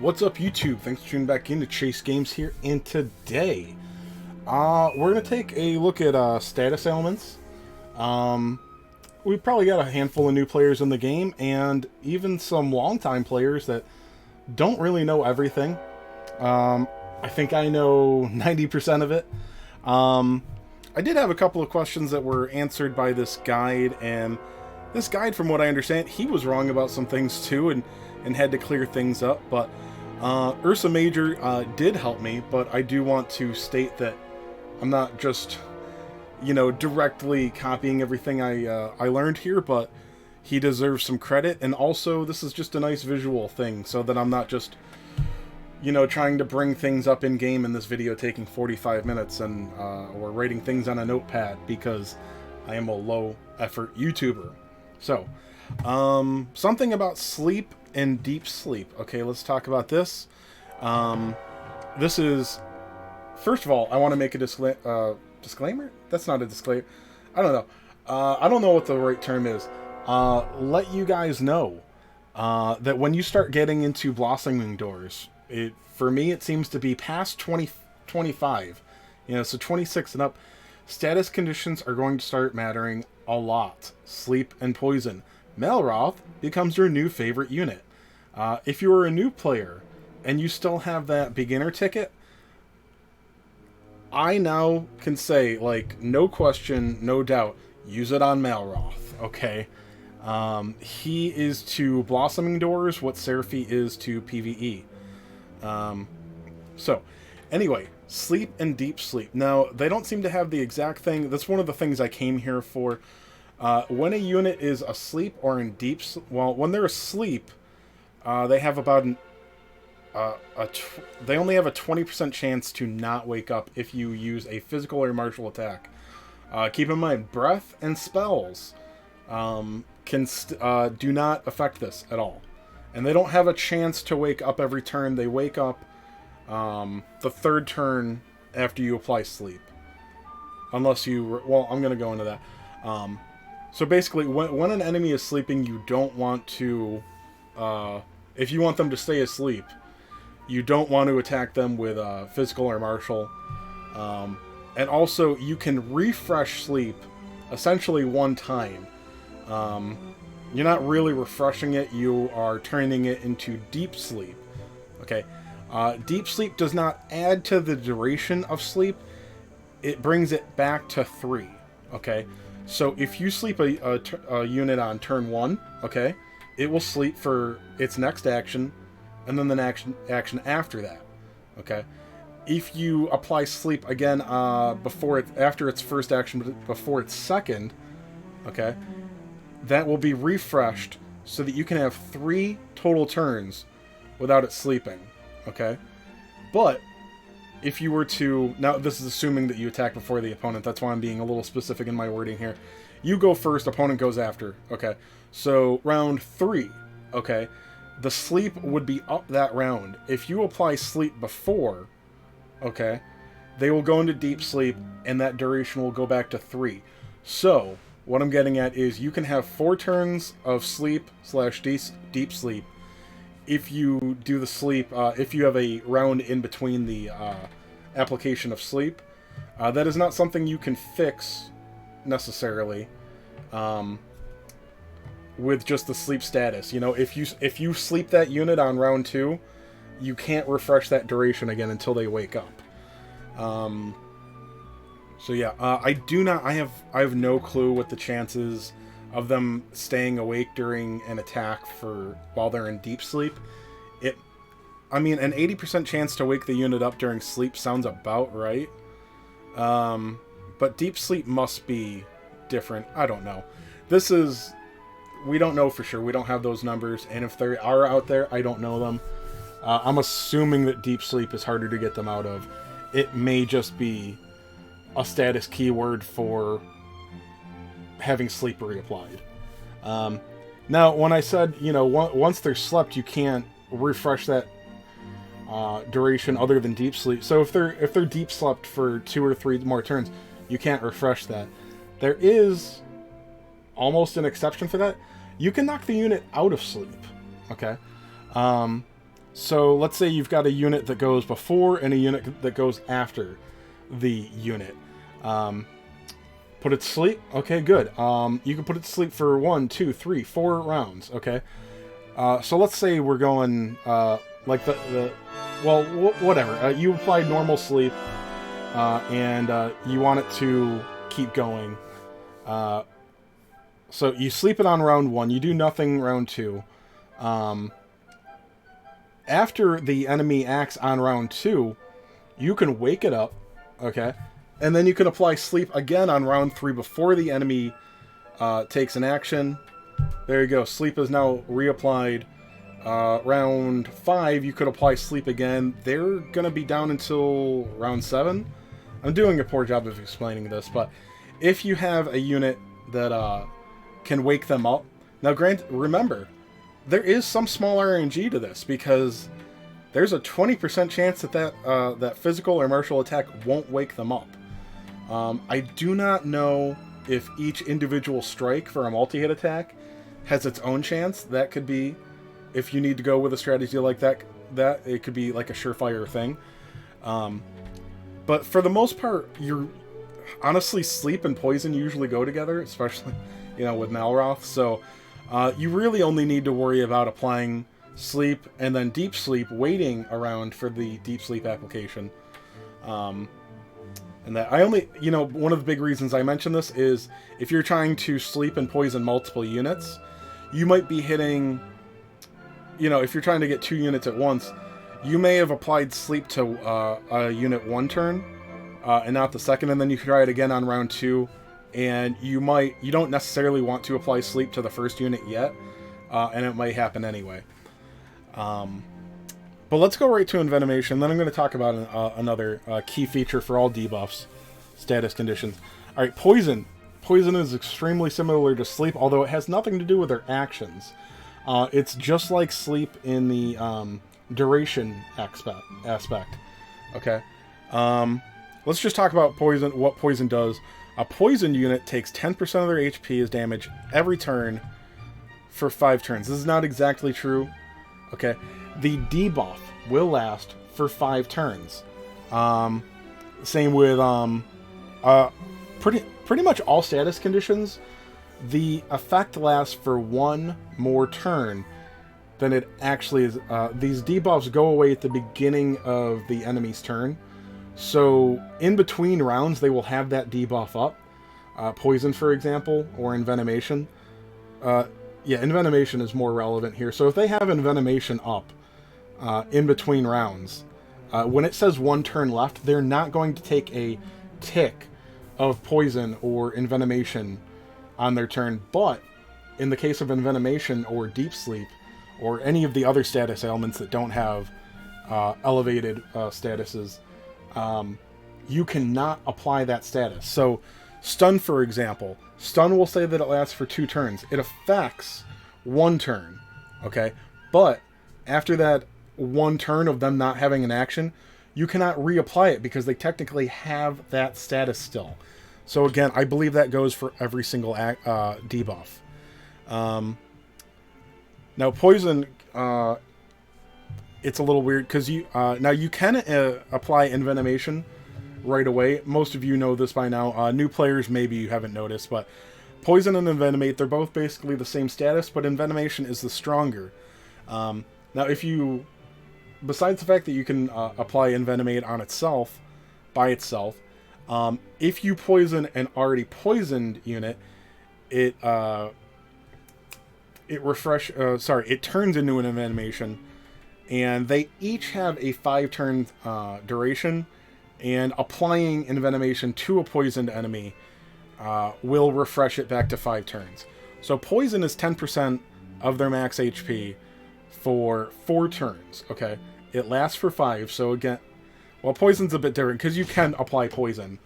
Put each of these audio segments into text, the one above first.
What's up, YouTube? Thanks for tuning back in to Chase Games here, and today we're going to take a look at Status Ailments. We've probably got a handful of new players in the game, and even some longtime players that don't really know everything. I think I know 90% of it. I did have a couple of questions that were answered by this guide, and this guide, from what I understand, he was wrong about some things too, and had to clear things up, but Ursa Major did help me, but I do want to state that I'm not just, directly copying everything I learned here, but he deserves some credit, and also this is just a nice visual thing, so that I'm not just, trying to bring things up in-game in this video taking 45 minutes and or writing things on a notepad, because I am a low-effort YouTuber. So, something about sleep and deep sleep. Okay, let's talk about this. This is... First of all, I want to make a disclaimer? That's not a disclaimer. I don't know. I don't know what the right term is. Let you guys know that when you start getting into blossoming doors, for me, it seems to be past 25. So 26 and up, status conditions are going to start mattering a lot. Sleep and poison. Malroth becomes your new favorite unit. If you are a new player and you still have that beginner ticket, I now can say, no question, no doubt, use it on Malroth, okay? He is to Blossoming Doors what Seraphy is to PvE. So, anyway, sleep and deep sleep. Now, they don't seem to have the exact thing. That's one of the things I came here for. When a unit is asleep or in deep sleep, well, when they're asleep, they have about they only have a 20% chance to not wake up if you use a physical or martial attack. Keep in mind, breath and spells do not affect this at all. And they don't have a chance to wake up every turn. They wake up the third turn after you apply sleep. Unless you... Well, I'm going to go into that. So basically, when an enemy is sleeping, you don't want to... if you want them to stay asleep, you don't want to attack them with physical or martial. And also, you can refresh sleep essentially one time. You're not really refreshing it, you are turning it into deep sleep. Okay? Deep sleep does not add to the duration of sleep, it brings it back to 3. Okay? So if you sleep a unit on turn 1, okay, it will sleep for its next action, and then the action after that. Okay? If you apply sleep again after its first action, before its second, okay, that will be refreshed so that you can have 3 total turns without it sleeping. Okay? But if you were to... Now, this is assuming that you attack before the opponent. That's why I'm being a little specific in my wording here. You go first, opponent goes after. Okay? So, round 3. Okay? The sleep would be up that round. If you apply sleep before, okay, they will go into deep sleep, and that duration will go back to 3. So, what I'm getting at is you can have 4 turns of sleep / deep sleep if you do the sleep, if you have a round in between the application of sleep. That is not something you can fix necessarily with just the sleep status. If you sleep that unit on round 2, you can't refresh that duration again until they wake up. So yeah, I have no clue what the chances of them staying awake during an attack while they're in deep sleep. An 80% chance to wake the unit up during sleep sounds about right. But deep sleep must be different. I don't know. We don't know for sure. We don't have those numbers, and if they are out there, I don't know them. I'm assuming that deep sleep is harder to get them out of. It may just be a status keyword for having sleep reapplied. Now, when I said, once they're slept, you can't refresh that duration other than deep sleep. So if they're deep slept for 2 or 3 more turns, you can't refresh that. There is almost an exception for that. You can knock the unit out of sleep. Okay? So let's say you've got a unit that goes before and a unit that goes after the unit. Put it to sleep. Okay, good. You can put it to sleep for 1, 2, 3, 4 rounds. Okay. So let's say we're going like well, whatever. You applied normal sleep, and you want it to keep going. So you sleep it on round 1. You do nothing round 2. After the enemy acts on round 2, you can wake it up, okay? And then you can apply sleep again on round 3 before the enemy takes an action. There you go. Sleep is now reapplied. Round 5, you could apply sleep again. They're going to be down until round 7. I'm doing a poor job of explaining this, but if you have a unit that can wake them up... Now, remember, there is some small RNG to this, because there's a 20% chance that physical or martial attack won't wake them up. I do not know if each individual strike for a multi-hit attack has its own chance. That could be, if you need to go with a strategy like that it could be like a surefire thing. But for the most part, honestly, sleep and poison usually go together, especially, with Malroth. So you really only need to worry about applying sleep and then deep sleep, waiting around for the deep sleep application. And that one of the big reasons I mention this is if you're trying to sleep and poison multiple units, you might be hitting, if you're trying to get 2 units at once, you may have applied sleep to a unit 1 turn and not the second, and then you try it again on round 2, and you don't necessarily want to apply sleep to the first unit yet, and it might happen anyway. But let's go right to Envenomation, then I'm going to talk about another key feature for all debuffs, status conditions. Alright, Poison. Poison is extremely similar to Sleep, although it has nothing to do with their actions. It's just like Sleep in the duration aspect. Okay? Let's just talk about Poison, what Poison does. A Poison unit takes 10% of their HP as damage every turn for 5 turns. This is not exactly true. Okay? The debuff will last for 5 turns. Same with pretty much all status conditions. The effect lasts for 1 more turn than it actually is. These debuffs go away at the beginning of the enemy's turn. So in between rounds, they will have that debuff up. Poison, for example, or Envenomation. Envenomation is more relevant here. So if they have Envenomation up in between rounds, when it says 1 turn left, they're not going to take a tick of Poison or Envenomation on their turn. But in the case of Envenomation or Deep Sleep, or any of the other status ailments that don't have elevated statuses, you cannot apply that status. So Stun, for example, Stun will say that it lasts for 2 turns. It affects 1 turn, okay? But after that 1 turn of them not having an action, you cannot reapply it because they technically have that status still. So again, I believe that goes for every single debuff. Now Poison, it's a little weird because now you can apply Envenomation right away. Most of you know this by now. New players, maybe you haven't noticed, but Poison and Envenomate, they're both basically the same status, but Envenomation is the stronger. Now, besides the fact that you can apply Envenomate on itself, by itself, if you poison an already poisoned unit, it turns into an Envenomation, and they each have a 5-turn duration, and applying Envenomation to a poisoned enemy will refresh it back to 5 turns. So Poison is 10% of their max HP for 4 turns, okay? It lasts for 5, so again, well, Poison's a bit different, because you can apply Poison.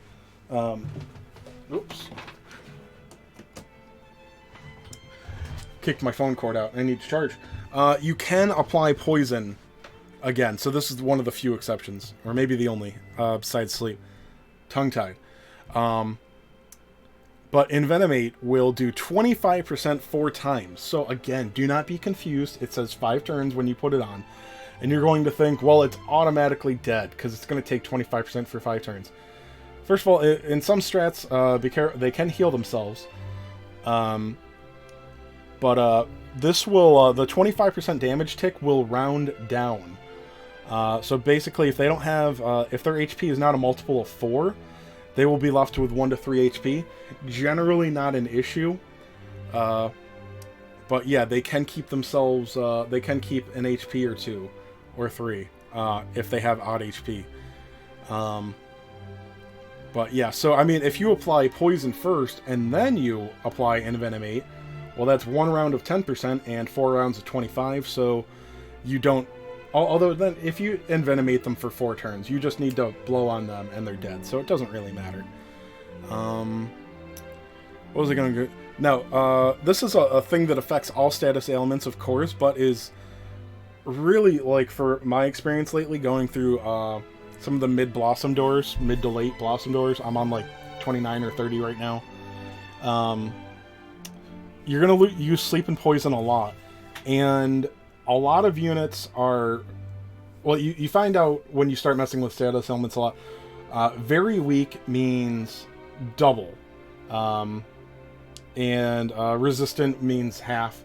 Oops. Kicked my phone cord out. I need to charge. You can apply Poison again, so this is one of the few exceptions, or maybe the only, besides Sleep. Tongue-tied. But Envenomate will do 25% 4 times. So again, do not be confused. It says 5 turns when you put it on. And you're going to think, well, it's automatically dead because it's going to take 25% for 5 turns. First of all, in some strats, they can heal themselves. But this will, the 25% damage tick will round down. So basically, if they don't have, if their HP is not a multiple of 4, they will be left with 1 to 3 HP. Generally not an issue. But yeah, they can keep themselves, they can keep an HP or 2 or 3 if they have odd HP. But yeah, so I mean, if you apply poison first and then you apply Envenomate, well, that's 1 round of 10% and 4 rounds of 25, so you don't... Although then, if you Envenomate them for 4 turns, you just need to blow on them and they're dead, so it doesn't really matter. What was I going to do? Now, this is a thing that affects all status ailments, of course, but is really, like, for my experience lately, going through some of the mid to late blossom doors. I'm on, like, 29 or 30 right now. You're going to use sleep and poison a lot. And a lot of units are... Well, you find out when you start messing with status ailments a lot. Very weak means double. And resistant means half.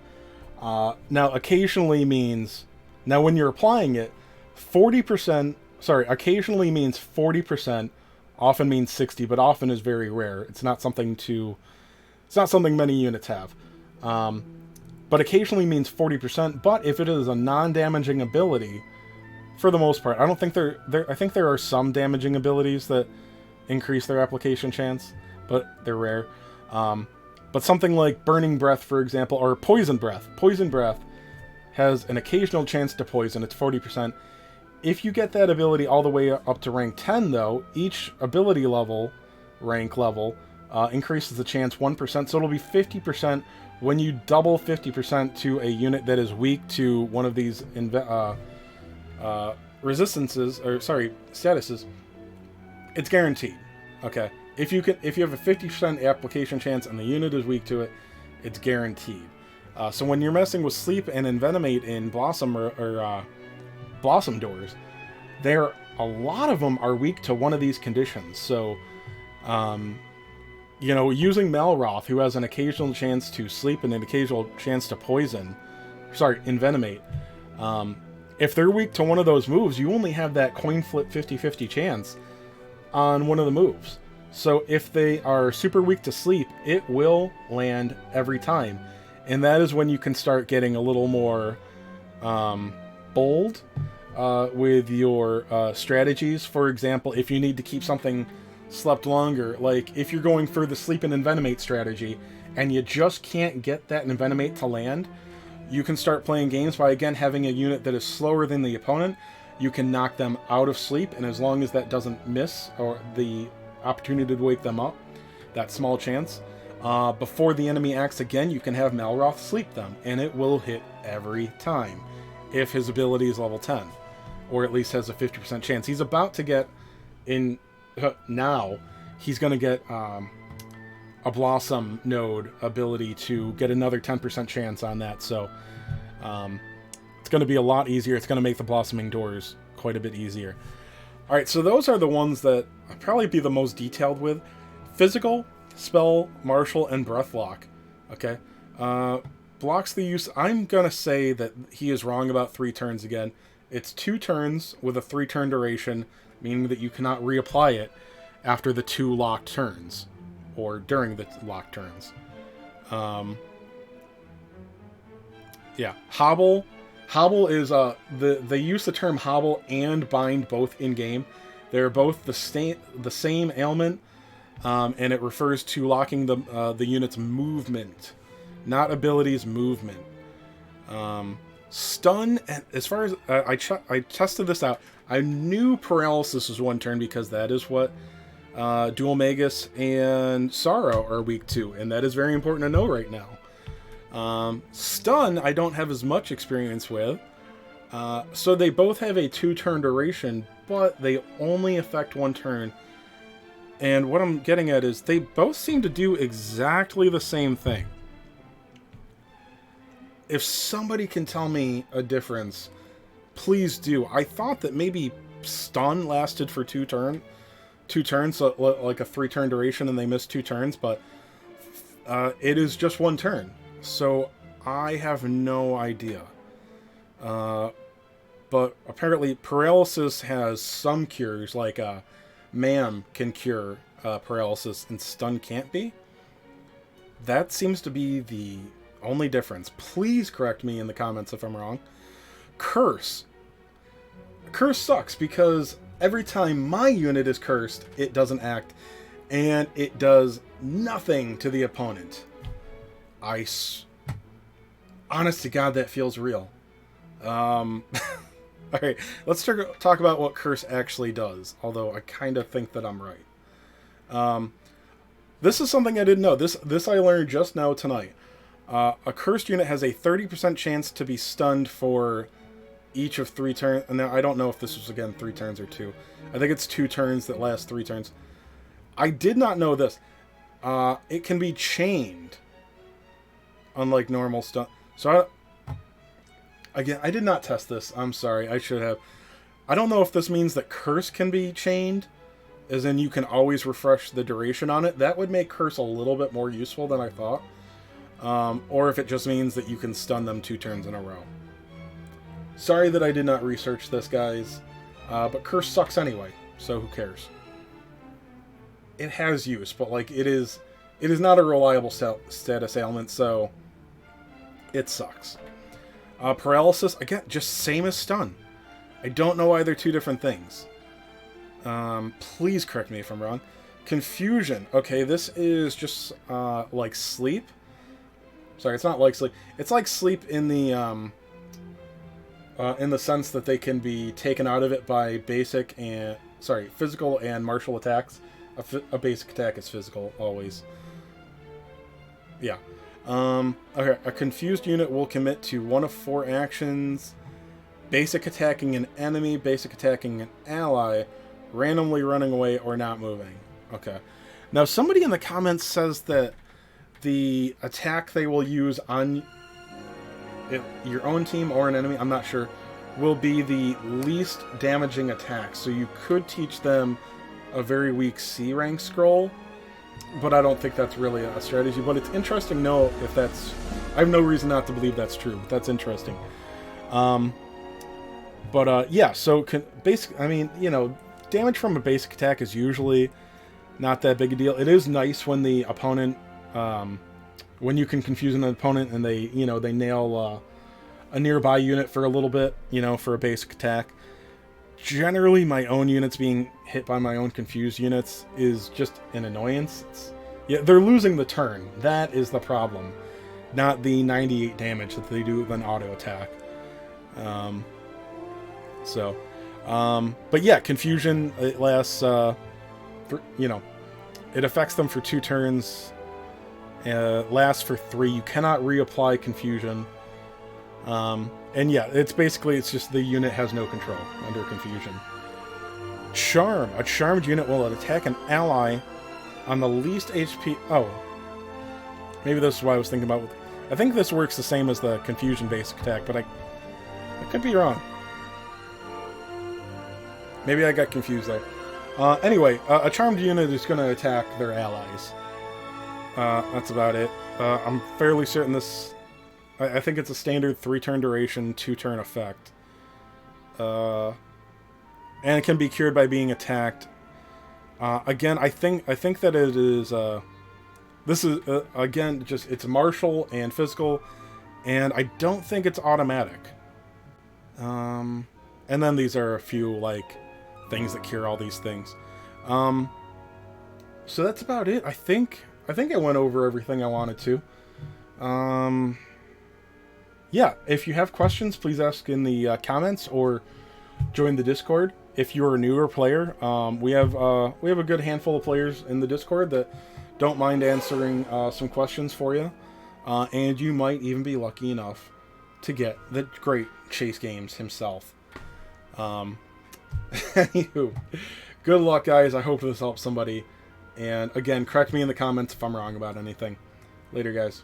Now, occasionally means... Now, when you're applying it, 40%... Sorry, occasionally means 40%. Often means 60, but often is very rare. It's not something to... It's not something many units have. But occasionally means 40%. But if it is a non-damaging ability, for the most part, I don't think I think there are some damaging abilities that increase their application chance, but they're rare. But something like Burning Breath, for example, or Poison Breath. Poison Breath has an occasional chance to poison. It's 40%. If you get that ability all the way up to rank 10, though, each ability level, rank level, increases the chance 1%. So it'll be 50% when you double 50% to a unit that is weak to one of these resistances, or sorry, statuses. It's guaranteed. Okay. If you have a 50% application chance and the unit is weak to it, it's guaranteed. So when you're messing with Sleep and Envenomate in Blossom or Blossom Doors, a lot of them are weak to one of these conditions. So, you know, using Malroth, who has an occasional chance to sleep and an occasional chance to poison, sorry, Envenomate, if they're weak to one of those moves, you only have that coin flip 50-50 chance on one of the moves. So if they are super weak to sleep, it will land every time. And that is when you can start getting a little more bold with your strategies. For example, if you need to keep something slept longer, like if you're going for the Sleep and Envenomate strategy and you just can't get that Envenomate to land, you can start playing games by, again, having a unit that is slower than the opponent. You can knock them out of sleep, and as long as that doesn't miss, or the opportunity to wake them up, that small chance, before the enemy acts again, you can have Malroth sleep them, and it will hit every time if his ability is level 10, or at least has a 50% chance. He's about to get in now. He's going to get a Blossom node ability to get another 10% chance on that, so it's going to be a lot easier. It's going to make the Blossoming Doors quite a bit easier. Alright, so those are the ones that I'd probably be the most detailed with. Physical, Spell, Martial, and Breathlock. Okay? Blocks the use... I'm going to say that he is wrong about 3 turns again. It's 2 turns with a 3-turn duration, meaning that you cannot reapply it after the 2 locked turns. Or during the locked turns. Yeah. Hobble... Hobble is, they use the term Hobble and Bind both in-game. They're both the same ailment, and it refers to locking the unit's movement, not abilities, movement. Stun, as far as, I tested this out, I knew Paralysis was 1 turn because that is what Dual Magus and Sorrow are weak to, and that is very important to know right now. Stun, I don't have as much experience with. So they both have a 2-turn duration, but they only affect 1 turn. And what I'm getting at is they both seem to do exactly the same thing. If somebody can tell me a difference, please do. I thought that maybe stun lasted for two turns, so like a 3-turn duration, and they missed 2 turns, but it is just 1 turn. So I have no idea. But apparently paralysis has some cures, like Ma'am can cure paralysis and stun can't be. That seems to be the only difference. Please correct me in the comments if I'm wrong. Curse. Curse sucks because every time my unit is cursed, it doesn't act, and it does nothing to the opponent. Honest to God, that feels real. Alright, let's talk about what Curse actually does, although I kind of think that I'm right. This is something I didn't know. This I learned just now tonight. A Cursed unit has a 30% chance to be stunned for each of 3 turns. And I don't know if this was, again, 3 turns or 2. I think it's 2 turns that last 3 turns. I did not know this. It can be chained, unlike normal stun. So, again, I did not test this. I'm sorry. I should have. I don't know if this means that Curse can be chained, as in you can always refresh the duration on it. That would make Curse a little bit more useful than I thought. Or if it just means that you can stun them 2 turns in a row. Sorry that I did not research this, guys. But Curse sucks anyway, so who cares? It has use, but like it is not a reliable status ailment, so it sucks. Paralysis, again, just same as stun. I don't know why they're 2 different things. Please correct me if I'm wrong. Confusion. Okay, this is just like sleep. Sorry, it's not like sleep. It's like sleep in the sense that they can be taken out of it by physical and martial attacks. A basic attack is physical, always. Yeah. Okay, a confused unit will commit to 1 of 4 actions. Basic attacking an enemy, basic attacking an ally, randomly running away, or not moving. Okay. Now, somebody in the comments says that the attack they will use on your own team or an enemy, I'm not sure, will be the least damaging attack. So you could teach them a very weak C rank scroll, but I don't think that's really a strategy. But it's interesting to know if that's... I have no reason not to believe that's true. That's interesting. Yeah, so I mean, you know, damage from a basic attack is usually not that big a deal. It is nice when the opponent, when you can confuse an opponent and they nail a nearby unit for a little bit, for a basic attack. Generally, my own units being hit by my own confused units is just an annoyance. Yeah, they're losing the turn. That is the problem, not the 98 damage that they do with an auto attack. But yeah, confusion, it lasts, it affects them for 2 turns, lasts for 3. You cannot reapply confusion. And yeah, it's just the unit has no control under confusion. Charm. A charmed unit will attack an ally on the least HP... Oh. Maybe this is what I was thinking about. I think this works the same as the confusion basic attack, but I could be wrong. Maybe I got confused there. Anyway, a charmed unit is going to attack their allies. That's about it. I'm fairly certain this... I think it's a standard 3-turn duration, 2-turn effect. And it can be cured by being attacked. Again, I think that it is... this is, again, it's martial and physical, and I don't think it's automatic. And then these are a few, things that cure all these things. So that's about it. I think I went over everything I wanted to. Yeah, if you have questions, please ask in the comments or join the Discord. If you're a newer player, we have a good handful of players in the Discord that don't mind answering some questions for you, and you might even be lucky enough to get the great Chase Games himself. Anywho, good luck, guys. I hope this helps somebody. And again, correct me in the comments if I'm wrong about anything. Later, guys.